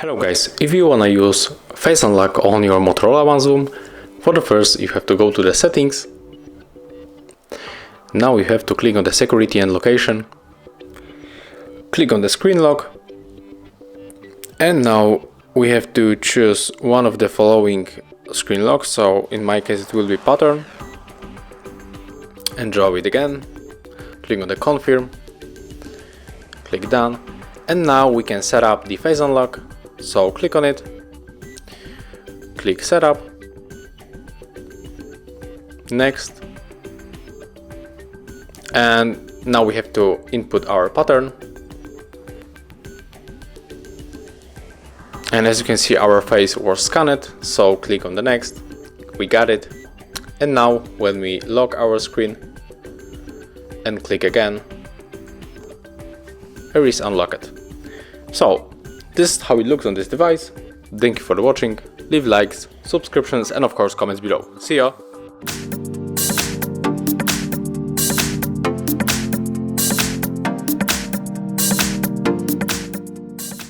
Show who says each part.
Speaker 1: Hello guys, if you wanna use face unlock on your Motorola One Zoom, for the first you have to go to the settings. Now you have to click on the security and location. Click on the screen lock. And now we have to choose one of the following screen locks. So in my case it will be pattern. And draw it again. Click on the confirm. Click done. And now we can set up the face unlock. So click on it, click setup, next, and now we have to input our pattern. And as you can see, our face was scanned, so click on the next, we got it. And now when we lock our screen and click again, here is unlocked. So this is how it looks on this device. Thank you for watching, leave likes, subscriptions and of course comments below. See ya!